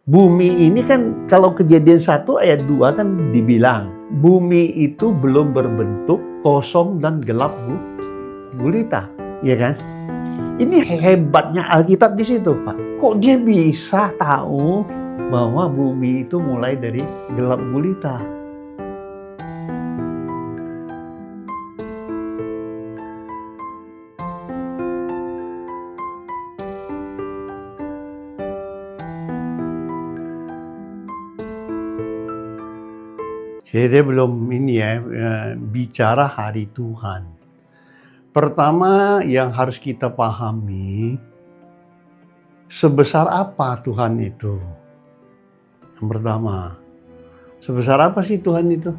Bumi ini kan kalau Kejadian 1 ayat 2 kan dibilang, bumi itu belum berbentuk, kosong dan gelap gulita, ya kan? Ini hebatnya Alkitab di situ, Pak. Kok dia bisa tahu bahwa bumi itu mulai dari gelap gulita? Jadi dia belum bicara hari Tuhan. Pertama yang harus kita pahami, sebesar apa Tuhan itu? Yang pertama, sebesar apa sih Tuhan itu?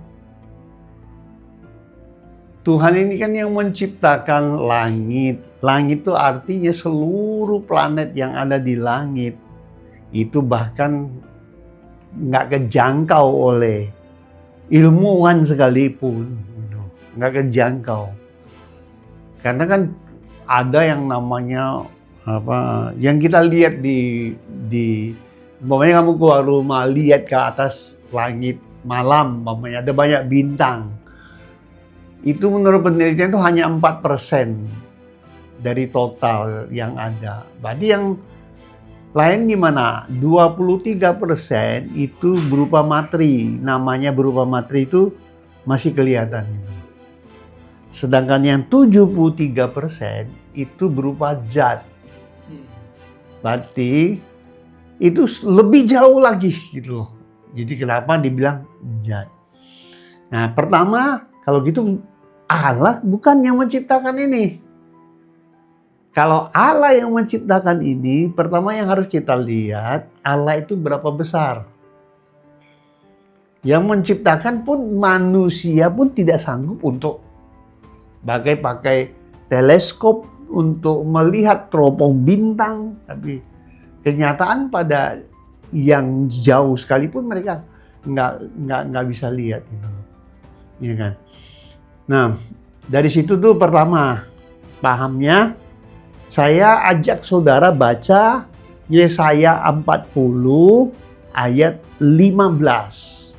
Tuhan ini kan yang menciptakan langit. Langit itu artinya seluruh planet yang ada di langit. Itu bahkan nggak kejangkau oleh ilmuwan sekalipun, gitu. Nggak kejangkau. Karena kan ada yang namanya yang kita lihat umpamanya kamu keluar rumah lihat ke atas langit malam, umpamanya ada banyak bintang. Itu menurut penelitian itu hanya 4% dari total yang ada. Berarti yang lain gimana? 23% itu berupa materi. Namanya berupa materi itu masih kelihatan. Sedangkan yang 73% itu berupa zat. Berarti itu lebih jauh lagi gitu loh. Jadi kenapa dibilang zat? Nah, pertama kalau gitu Allah bukan yang menciptakan ini. Kalau Allah yang menciptakan ini, pertama yang harus kita lihat, Allah itu berapa besar. Yang menciptakan pun manusia pun tidak sanggup untuk pakai teleskop untuk melihat teropong bintang. Tapi kenyataan pada yang jauh sekalipun mereka nggak bisa lihat itu, ya kan? Nah, dari situ tuh pertama pahamnya. Saya ajak saudara baca Yesaya 40 ayat 15.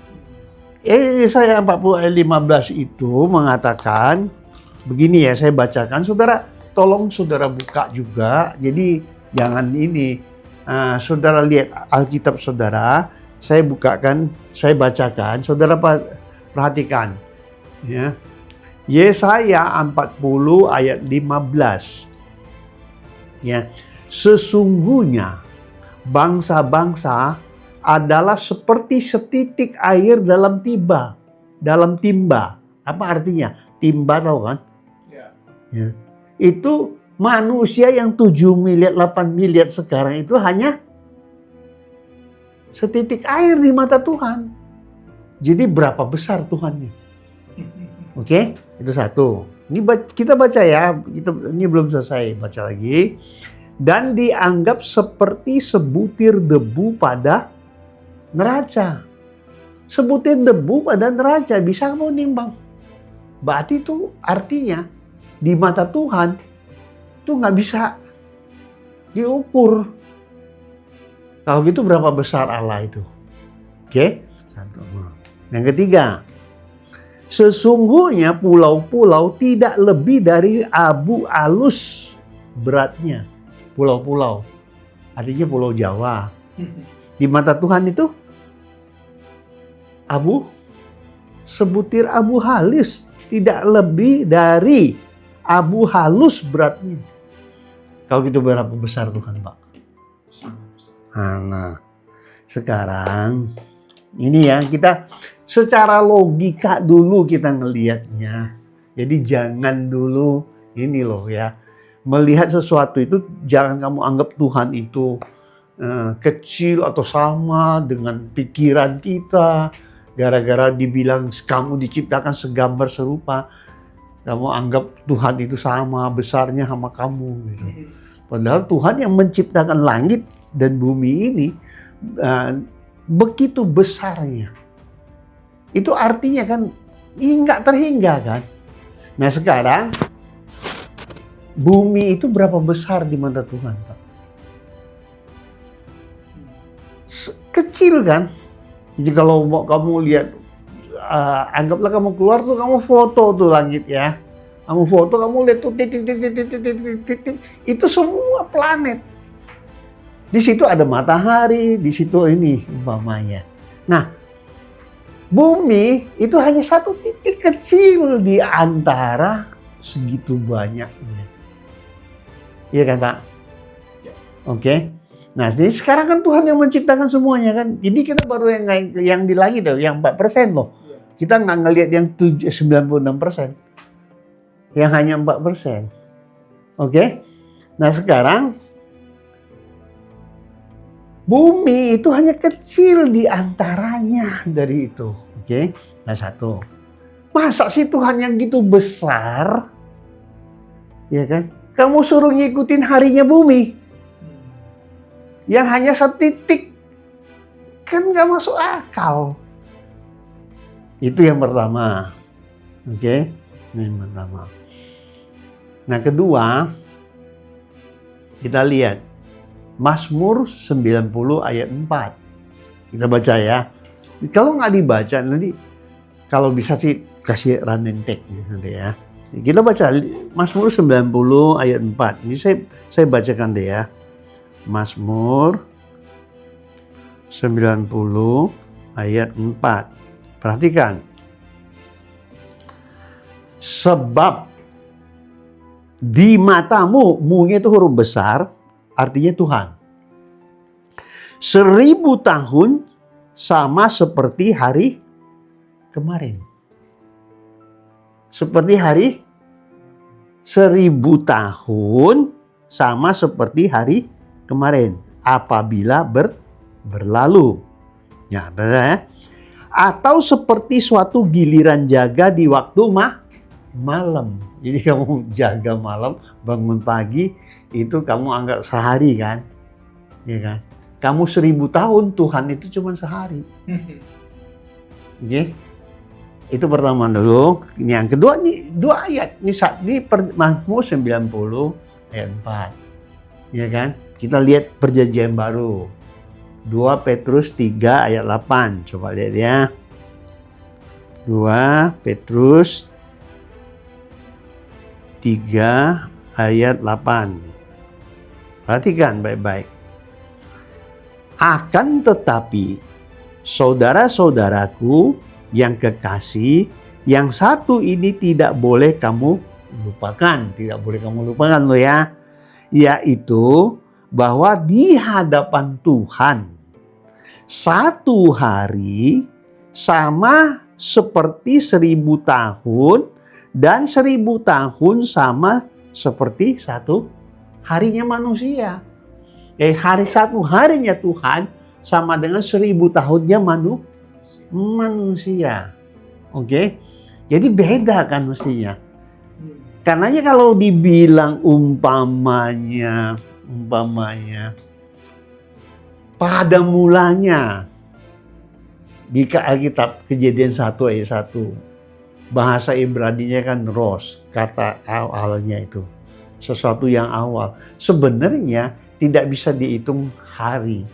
Yesaya 40 ayat 15 itu mengatakan, begini ya saya bacakan. Saudara, tolong saudara buka juga. Jadi jangan saudara lihat Alkitab saudara. Saya bukakan, saya bacakan. Saudara perhatikan. Ya. Yesaya 40 ayat 15. Ya, sesungguhnya bangsa-bangsa adalah seperti setitik air dalam timba. Apa artinya? Timba tahu kan? Ya. Itu manusia yang 7 miliar, 8 miliar sekarang itu hanya setitik air di mata Tuhan. Jadi berapa besar Tuhannya? Oke, itu satu. Ini kita baca ya, ini belum selesai, baca lagi. Dan dianggap seperti sebutir debu pada neraca. Sebutir debu pada neraca, bisa kamu nimbang. Berarti itu artinya di mata Tuhan itu nggak bisa diukur. Kalau gitu berapa besar Allah itu? Oke, satu. Yang ketiga, sesungguhnya pulau-pulau tidak lebih dari abu alus beratnya. Pulau-pulau. Artinya Pulau Jawa. Di mata Tuhan itu sebutir abu halus. Tidak lebih dari abu halus beratnya. Kalau gitu berapa besar Tuhan, Pak? Nah, sekarang ini ya kita secara logika dulu kita ngelihatnya. Jadi jangan dulu ini loh ya. Melihat sesuatu itu jangan kamu anggap Tuhan itu kecil atau sama dengan pikiran kita. Gara-gara dibilang kamu diciptakan segambar serupa. Kamu anggap Tuhan itu sama besarnya sama kamu gitu. Padahal Tuhan yang menciptakan langit dan bumi ini begitu besarnya. Itu artinya kan nggak terhingga kan. Nah sekarang bumi itu berapa besar di mata Tuhan, Pak? Kecil kan? Jadi kalau mau kamu lihat, anggaplah kamu keluar tuh, kamu foto tuh langit ya. Kamu foto, kamu lihat tuh titik, itu semua planet. Di situ ada matahari, di situ ini umpamanya. Nah, bumi itu hanya satu titik kecil di antara segitu banyaknya. Iya kan, Pak? Oke. Nah, jadi sekarang kan Tuhan yang menciptakan semuanya kan. Jadi kita baru yang di langit loh, yang 4% loh. Kita nggak ngelihat yang 96%. Yang hanya 4%. Oke? Nah, sekarang bumi itu hanya kecil di antaranya dari itu. Oke? Nah, satu. Masa sih Tuhan yang gitu besar? Ya kan? Kamu suruh ngikutin harinya bumi. Yang hanya setitik. Kan gak masuk akal. Itu yang pertama. Oke? Ini yang pertama. Nah, kedua, kita lihat Mazmur 90 ayat 4. Kita baca ya. Kalau nggak dibaca nanti, kalau bisa sih kasih running text nanti ya. Kita baca Mazmur 90 ayat 4. Ini saya bacakan deh ya. Mazmur 90 ayat 4. Perhatikan. Sebab di matamu, mu-nya itu huruf besar, artinya Tuhan. 1000 tahun sama seperti hari kemarin. Seperti hari 1000 tahun sama seperti hari kemarin. Apabila berlalu. Ya, benar ya? Atau seperti suatu giliran jaga di waktu malam. Jadi kamu jaga malam, bangun pagi, itu kamu anggap sehari kan? Ya kan? Kamu 1000 tahun, Tuhan itu cuma sehari. Oke? Itu pertama dulu. Ini yang kedua, nih 2 ayat. Ini Mazmur 90 ayat 4. Ya kan? Kita lihat perjanjian baru. 2 Petrus 3 ayat 8. Coba lihat ya. 2 Petrus 3 ayat 8. Perhatikan baik-baik. Akan tetapi, saudara-saudaraku yang kekasih, yang satu ini tidak boleh kamu lupakan. Tidak boleh kamu lupakan loh ya. Yaitu bahwa di hadapan Tuhan, satu hari sama seperti 1000 tahun, dan 1000 tahun sama seperti satu harinya manusia. Satu harinya Tuhan sama dengan 1000 tahunnya manusia. Oke? Jadi beda kan mestinya. Karenanya kalau dibilang umpamanya pada mulanya di Alkitab Kejadian 1 ayat 1. Bahasa Ibraninya kan ros, kata awalnya itu. Sesuatu yang awal. Sebenarnya tidak bisa dihitung hari.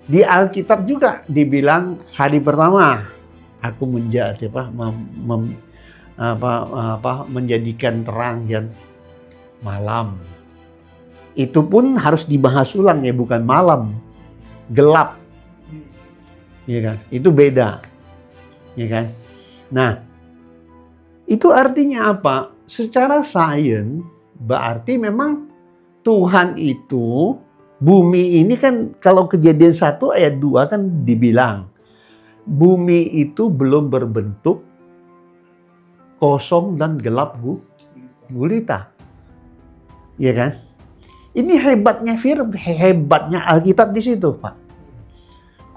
Di Alkitab juga dibilang hari pertama aku menjadikan terang dan malam. Itu pun harus dibahas ulang ya, bukan malam, gelap. Ya kan? Itu beda. Ya kan? Nah, itu artinya apa? Secara sains berarti memang Tuhan itu, bumi ini kan kalau Kejadian 1 ayat 2 kan dibilang bumi itu belum berbentuk, kosong dan gelap gulita. Iya kan? Ini hebatnya firman, hebatnya Alkitab di situ, Pak.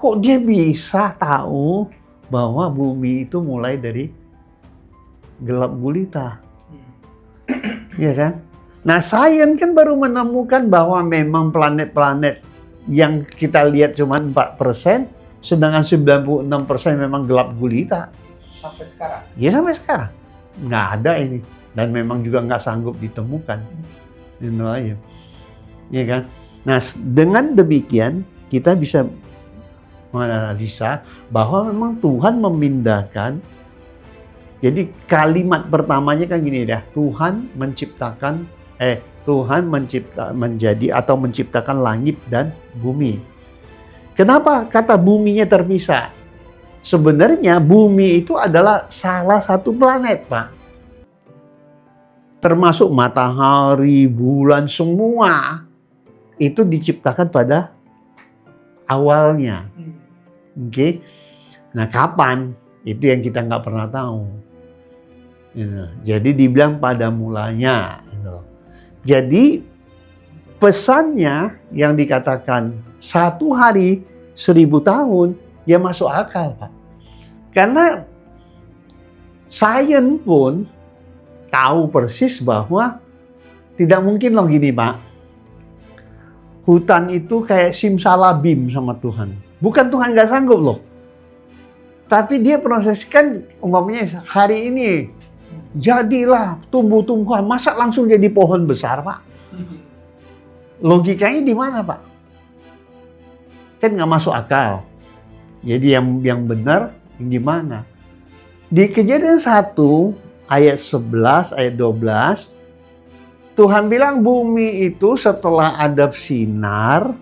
Kok dia bisa tahu bahwa bumi itu mulai dari gelap gulita? Iya kan? Nah, sains kan baru menemukan bahwa memang planet-planet yang kita lihat cuma 4%, sedangkan 96% memang gelap gulita. Sampai sekarang? Ya, sampai sekarang. Nggak ada ini. Dan memang juga nggak sanggup ditemukan. Itu aja. Ya kan? Nah, dengan demikian kita bisa menganalisa bahwa memang Tuhan memindahkan. Jadi kalimat pertamanya kan gini dah, Tuhan menciptakan langit dan bumi. Kenapa kata buminya terpisah? Sebenarnya bumi itu adalah salah satu planet, Pak. Termasuk matahari, bulan, semua itu diciptakan pada awalnya. Oke. Nah, kapan? Itu yang kita nggak pernah tahu. Jadi dibilang pada mulanya. Jadi pesannya yang dikatakan 1 hari 1000 tahun, ya masuk akal, Pak. Karena sains pun tahu persis bahwa tidak mungkin loh gini, Pak. Hutan itu kayak simsalabim sama Tuhan. Bukan Tuhan nggak sanggup loh. Tapi dia proseskan umpamanya hari ini jadilah tumbuh-tumbuhan. Masa langsung jadi pohon besar, Pak? Logikanya di mana, Pak? Kan nggak masuk akal. Jadi yang benar yang gimana? Di Kejadian 1 ayat 11, ayat 12, Tuhan bilang bumi itu setelah ada sinar,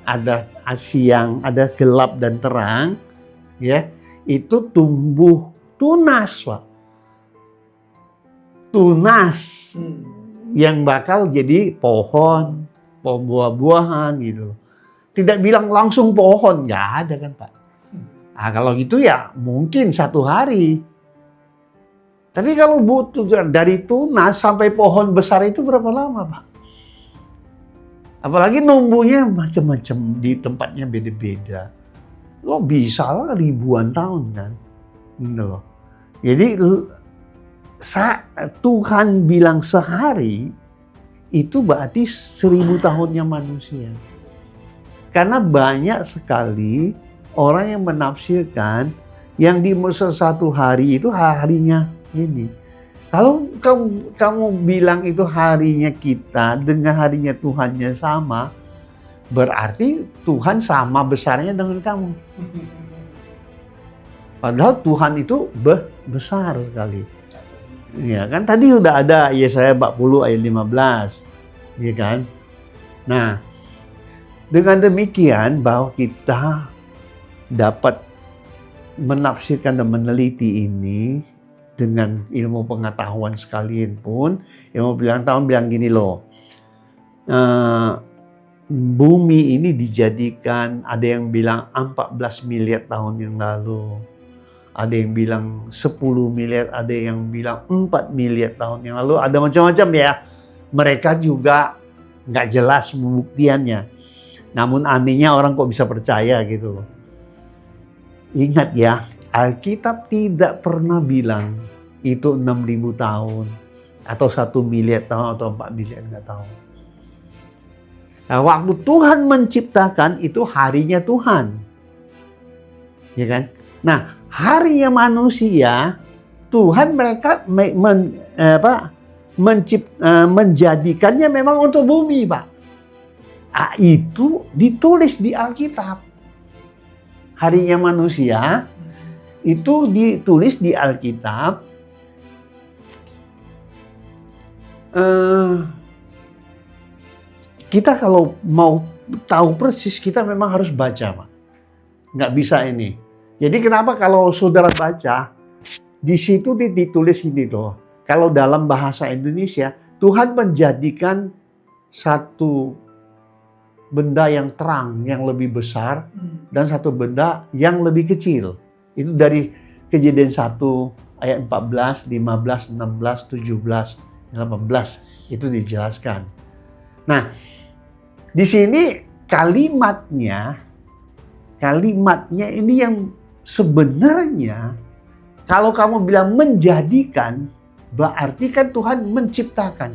ada siang, ada gelap dan terang, ya, itu tumbuh tunas, Pak. Tunas yang bakal jadi pohon buah-buahan gitu. Tidak bilang langsung pohon, nggak ada kan, Pak. Nah, kalau gitu ya mungkin 1 hari. Tapi kalau butuh dari tunas sampai pohon besar itu berapa lama, Pak? Apalagi numbuhnya macam-macam, di tempatnya beda-beda. Lo bisa lah ribuan tahun kan. Gitu loh. Jadi Tuhan bilang sehari itu berarti 1000 tahunnya manusia. Karena banyak sekali orang yang menafsirkan yang di 1 hari itu harinya ini. Kalau kamu bilang itu harinya kita dengan harinya Tuhannya sama, berarti Tuhan sama besarnya dengan kamu. Padahal Tuhan itu besar sekali. Ya kan tadi udah ada Yesaya 40 ayat 15. Ya kan? Nah, dengan demikian bahwa kita dapat menafsirkan dan meneliti ini dengan ilmu pengetahuan sekalian pun, ilmu bilang gini loh, bumi ini dijadikan, ada yang bilang 14 miliar tahun yang lalu, ada yang bilang 10 miliar, ada yang bilang 4 miliar tahun yang lalu, ada macam-macam ya. Mereka juga nggak jelas pembuktiannya. Namun anehnya orang kok bisa percaya gitu loh. Ingat ya, Alkitab tidak pernah bilang itu 6.000 tahun atau 1 miliar tahun atau 4 miliar, nggak tahu. Nah, waktu Tuhan menciptakan itu harinya Tuhan. Ya kan? Nah, harinya manusia, Tuhan mereka menjadikannya memang untuk bumi, Pak. Nah, itu ditulis di Alkitab. Harinya manusia itu ditulis di Alkitab. Kita kalau mau tahu persis, kita memang harus baca, Pak. Nggak bisa ini. Jadi kenapa kalau saudara baca, di situ ditulis ini tuh. Kalau dalam bahasa Indonesia, Tuhan menjadikan satu benda yang terang, yang lebih besar, dan satu benda yang lebih kecil. Itu dari Kejadian 1 ayat 14, 15, 16, 17, 18. Itu dijelaskan. Nah, di sini kalimatnya ini yang sebenarnya kalau kamu bilang menjadikan, berarti kan Tuhan menciptakan.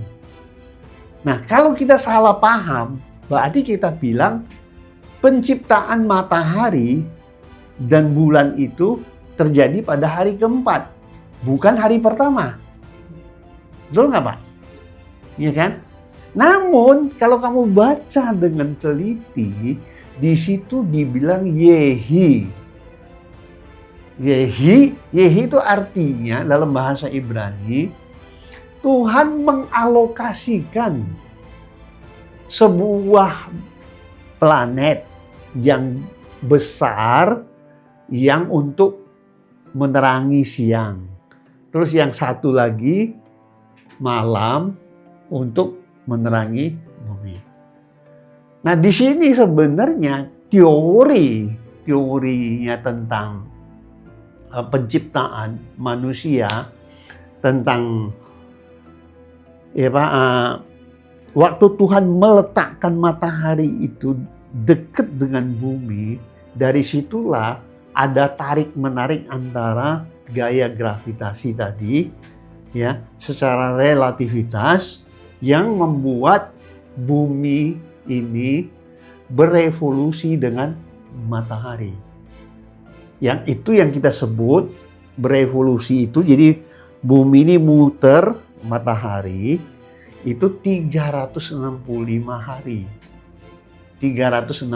Nah, kalau kita salah paham, berarti kita bilang penciptaan matahari dan bulan itu terjadi pada hari keempat, bukan hari pertama. Betul nggak, Pak? Iya kan? Namun, kalau kamu baca dengan teliti, di situ dibilang Yehi. Yehi itu artinya dalam bahasa Ibrani, Tuhan mengalokasikan sebuah planet yang besar yang untuk menerangi siang. Terus yang satu lagi malam untuk menerangi bumi. Nah, di sini sebenarnya teorinya tentang penciptaan manusia, tentang waktu Tuhan meletakkan matahari itu dekat dengan bumi, dari situlah ada tarik-menarik antara gaya gravitasi tadi, ya, secara relativitas yang membuat bumi ini berevolusi dengan matahari. Yang itu yang kita sebut berevolusi itu, jadi bumi ini muter matahari itu 365 hari. 365,1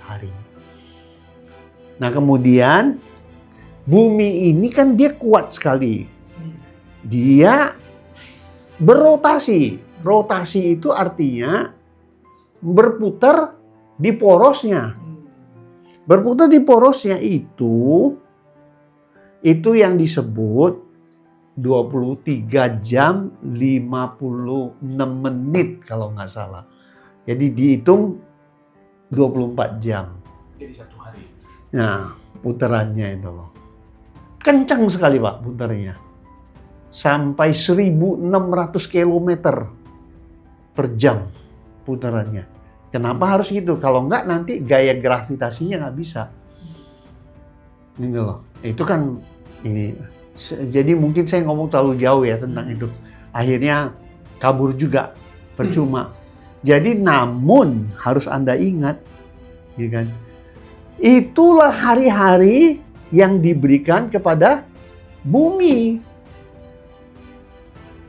hari. Nah, kemudian bumi ini kan dia kuat sekali. Dia berotasi. Rotasi itu artinya berputar di porosnya. Berputar di porosnya itu yang disebut 23 jam 56 menit kalau nggak salah. Jadi dihitung 24 jam. Jadi 1 hari. Nah, putarannya itu loh. Kencang sekali Pak putarnya. Sampai 1.600 km per jam putarannya. Kenapa harus gitu? Kalau enggak nanti gaya gravitasinya nggak bisa. Ini loh. Itu kan ini. Jadi mungkin saya ngomong terlalu jauh ya tentang itu. Akhirnya kabur juga. Percuma. Jadi namun harus Anda ingat, ya kan? Itulah hari-hari yang diberikan kepada bumi.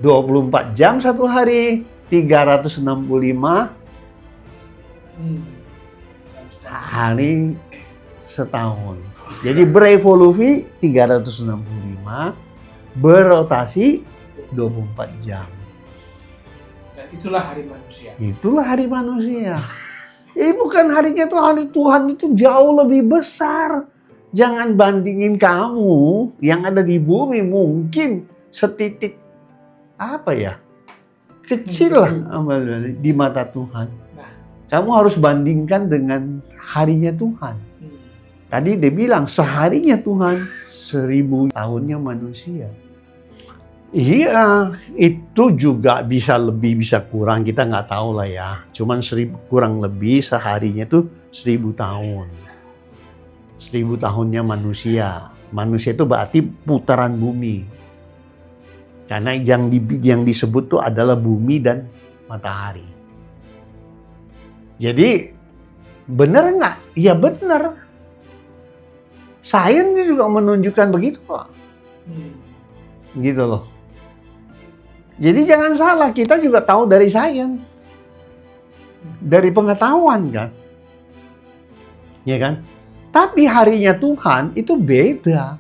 24 jam 1 hari, 365 hari setahun. Jadi berevolusi 365, berotasi 24 jam. Dan itulah hari manusia. Itulah hari manusia. Bukan harinya Tuhan itu jauh lebih besar. Jangan bandingin kamu yang ada di bumi, mungkin setitik kecil lah di mata Tuhan. Kamu harus bandingkan dengan harinya Tuhan. Tadi dia bilang seharinya Tuhan, 1000 tahunnya manusia. Iya, itu juga bisa lebih, bisa kurang. Kita nggak tahu lah ya. Cuman 1000 kurang lebih seharinya tuh 1000 tahun. 1000 tahunnya manusia. Manusia itu berarti putaran bumi. Karena yang disebut tuh adalah bumi dan matahari. Jadi benar nggak? Ya benar. Sains juga menunjukkan begitu kok. Gitu loh. Jadi jangan salah, kita juga tahu dari sains. Dari pengetahuan kan. Ya kan? Tapi harinya Tuhan itu beda.